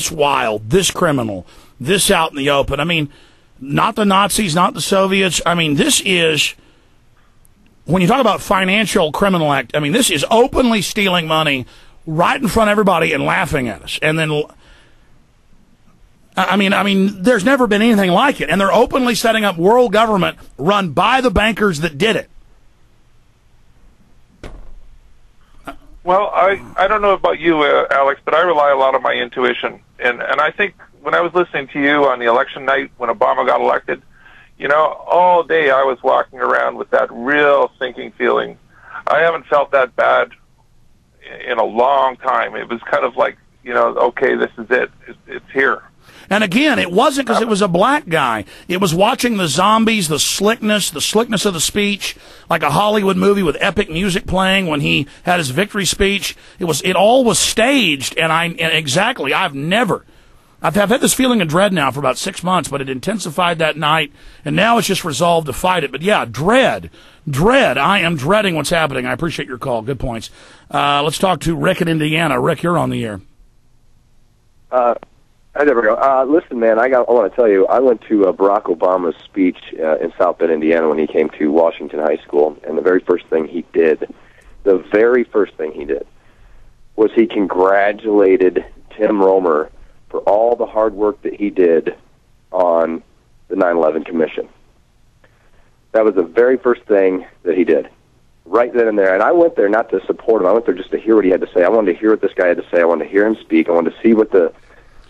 this wild, this criminal, this out in the open. I mean, not the Nazis, not the Soviets. I mean, this is, when you talk about financial criminal act, I mean, this is openly stealing money right in front of everybody and laughing at us. And then, I mean, there's never been anything like it. And they're openly setting up world government run by the bankers that did it. Well, I don't know about you, Alex, but I rely a lot on my intuition. And I think when I was listening to you on the election night when Obama got elected, you know, all day I was walking around with that real sinking feeling. I haven't felt that bad in a long time. It was kind of like, you know, okay, this is it. It's here. And again, it wasn't because it was a black guy. It was watching the zombies, the slickness of the speech, like a Hollywood movie with epic music playing when he had his victory speech. It all was staged, and I've had this feeling of dread now for about 6 months, but it intensified that night, and now it's just resolved to fight it. But yeah, dread. I am dreading what's happening. I appreciate your call. Good points. Let's talk to Rick in Indiana. Rick, you're on the air. There we go. Listen, man, I want to tell you, I went to Barack Obama's speech in South Bend, Indiana, when he came to Washington High School, and the very first thing he did was he congratulated Tim Romer for all the hard work that he did on the 9/11 Commission. That was the very first thing that he did, right then and there. And I went there not to support him. I went there just to hear what he had to say. I wanted to hear what this guy had to say. I wanted to hear him speak. I wanted to see what the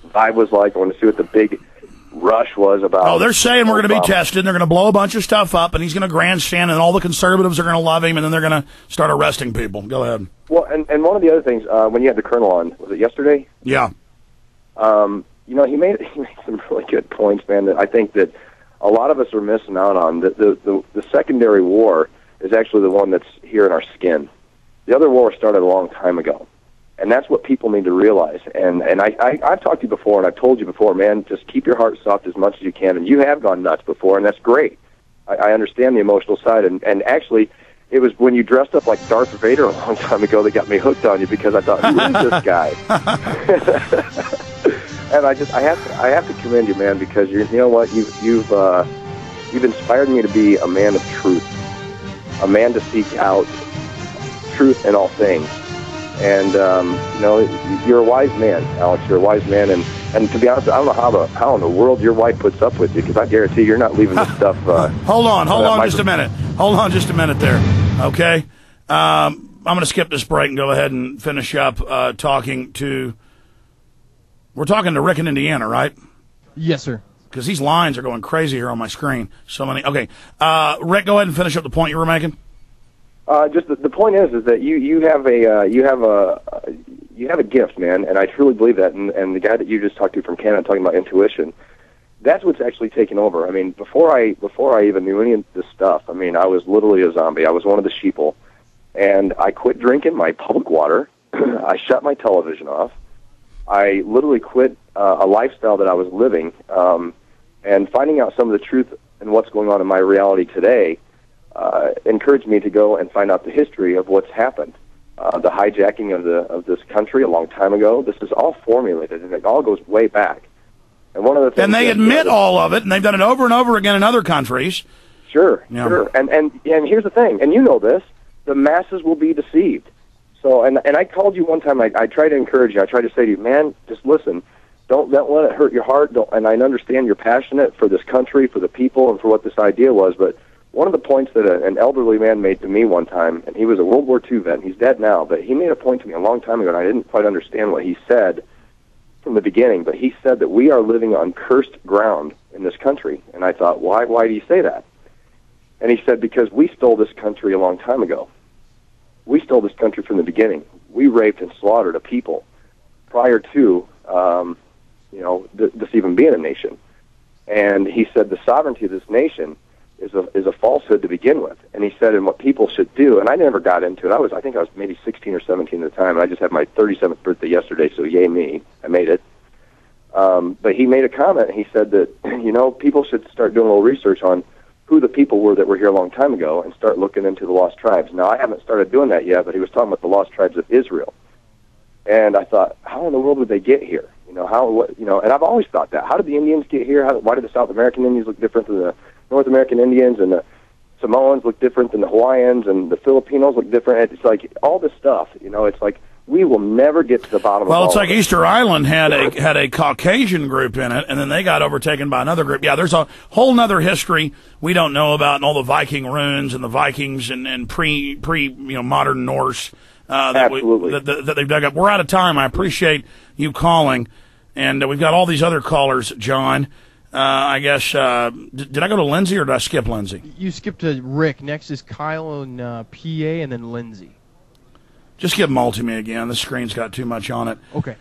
vibe was like. I wanted to see what the big rush was about. Oh, they're saying we're going to be tested. They're going to blow a bunch of stuff up, and he's going to grandstand, and all the conservatives are going to love him, and then they're going to start arresting people. Go ahead. Well, and one of the other things, when you had the colonel on, was it yesterday? Yeah. You know, he made some really good points, man, that I think that a lot of us are missing out on. The secondary war is actually the one that's here in our skin. The other war started a long time ago. And that's what people need to realize. And I've talked to you before, and I've told you before, man, just keep your heart soft as much as you can. And you have gone nuts before, and that's great. I understand the emotional side. And actually, it was when you dressed up like Darth Vader a long time ago that got me hooked on you, because I thought, who is this guy? And I have to commend you, man, because you know what, you've inspired me to be a man of truth, a man to seek out truth in all things. And, you know, you're a wise man, Alex. You're a wise man. And to be honest, I don't know how in the world your wife puts up with you, because I guarantee you're not leaving this stuff. Hold on just a minute. Hold on just a minute there. Okay? I'm going to skip this break and go ahead and finish up talking to... We're talking to Rick in Indiana, right? Yes, sir. Because these lines are going crazy here on my screen. So many... Okay. Rick, go ahead and finish up the point you were making. Just the point is that you have a gift, man, and I truly believe that. And the guy that you just talked to from Canada talking about intuition, that's what's actually taken over. I mean, before I even knew any of this stuff, I mean, I was literally a zombie. I was one of the sheeple, and I quit drinking my public water. I shut my television off. I literally quit a lifestyle that I was living, and finding out some of the truth and what's going on in my reality today. Encouraged me to go and find out the history of what's happened, the hijacking of this country a long time ago. This is all formulated, and it all goes way back. And one of the things, and they admit all of it, and they've done it over and over again in other countries. Sure, yeah. Sure. And here's the thing, and you know this: the masses will be deceived. So, and I called you one time. I tried to encourage you. I tried to say to you, man, just listen. Don't let it hurt your heart. And I understand you're passionate for this country, for the people, and for what this idea was, but one of the points that an elderly man made to me one time, and he was a World War II vet, he's dead now, but he made a point to me a long time ago, and I didn't quite understand what he said from the beginning, but he said that we are living on cursed ground in this country. And I thought, why do you say that? And he said, because we stole this country a long time ago. We stole this country from the beginning. We raped and slaughtered a people prior to, this even being a nation. And he said the sovereignty of this nation is a falsehood to begin with. And he said, and what people should do, and I never got into it. I think I was maybe 16 or 17 at the time, and I just had my 37th birthday yesterday, so yay me, I made it. But he made a comment, and he said that, people should start doing a little research on who the people were that were here a long time ago and start looking into the lost tribes. Now, I haven't started doing that yet, but he was talking about the lost tribes of Israel. And I thought, how in the world did they get here? And I've always thought that. How did the Indians get here? Why did the South American Indians look different than the North American Indians, and the Samoans look different than the Hawaiians, and the Filipinos look different? It's like all this stuff, it's like we will never get to the bottom of it. Well, it's like Easter Island had a Caucasian group in it, and then they got overtaken by another group. Yeah, there's a whole nother history we don't know about, and all the Viking runes and the Vikings and pre modern Norse that they've dug up. We're out of time. I appreciate you calling, and we've got all these other callers, John. I guess, did I go to Lindsay or did I skip Lindsay? You skipped to Rick. Next is Kyle and PA, and then Lindsay. Just give multi me again. The screen's got too much on it. Okay.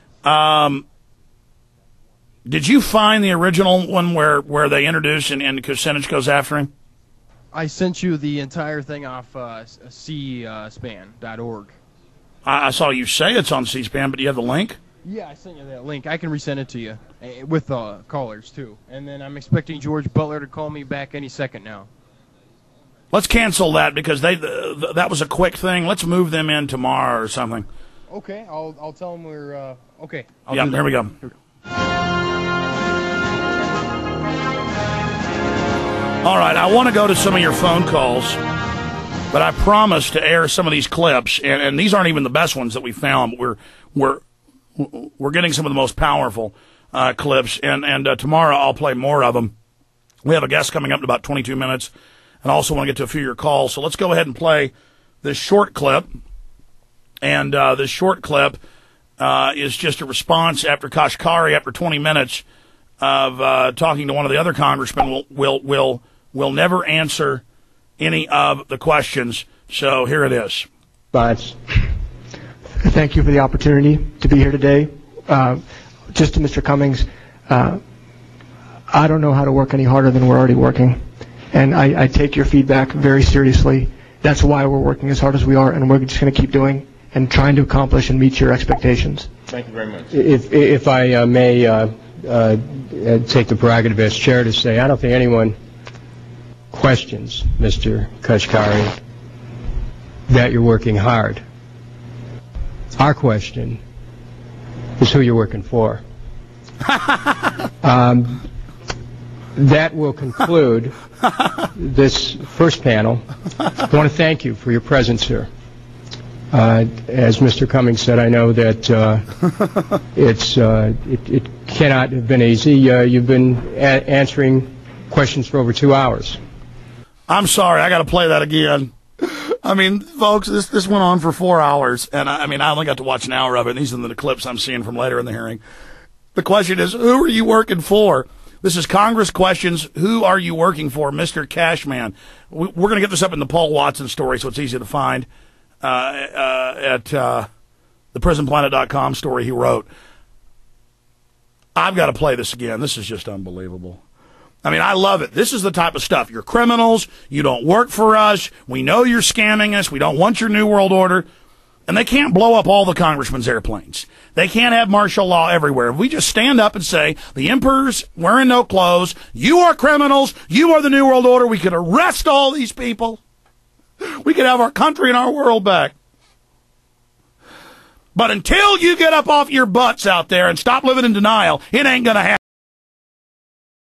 Did you find the original one where they introduce and Kucinich goes after him? I sent you the entire thing off cspan.org. I saw you say it's on C-SPAN, but do you have the link? Yeah, I sent you that link. I can resend it to you with the callers, too. And then I'm expecting George Butler to call me back any second now. Let's cancel that because that was a quick thing. Let's move them in tomorrow or something. Okay, I'll tell them we're okay. Yeah, here we go. All right, I want to go to some of your phone calls, but I promised to air some of these clips, and these aren't even the best ones that we found. We're getting some of the most powerful clips, and tomorrow I'll play more of them. We have a guest coming up in about 22 minutes. And I also want to get to a few of your calls. So let's go ahead and play this short clip. And this short clip is just a response after Kashkari, after 20 minutes of talking to one of the other congressmen, will never answer any of the questions. So here it is. Thank you for the opportunity to be here today. Just to Mr. Cummings, I don't know how to work any harder than we're already working. And I take your feedback very seriously. That's why we're working as hard as we are, and we're just going to keep doing and trying to accomplish and meet your expectations. Thank you very much. If I may take the prerogative as chair to say, I don't think anyone questions, Mr. Kashkari, that you're working hard. Our question is who you're working for. That will conclude this first panel. I want to thank you for your presence here. As Mr. Cummings said, I know that it cannot have been easy. You've been answering questions for over 2 hours. I'm sorry, I got to play that again. I mean, folks, this went on for 4 hours, and I only got to watch an hour of it, and these are the clips I'm seeing from later in the hearing. The question is, who are you working for? This is Congress Questions. Who are you working for, Mr. Cashman? We're going to get this up in the Paul Watson story, so it's easy to find at the prisonplanet.com story he wrote. I've got to play this again. This is just unbelievable. I mean, I love it. This is the type of stuff. You're criminals. You don't work for us. We know you're scamming us. We don't want your New World Order. And they can't blow up all the congressmen's airplanes. They can't have martial law everywhere. If we just stand up and say, the emperor's wearing no clothes, you are criminals, you are the New World Order, we could arrest all these people. We could have our country and our world back. But until you get up off your butts out there and stop living in denial, it ain't going to happen.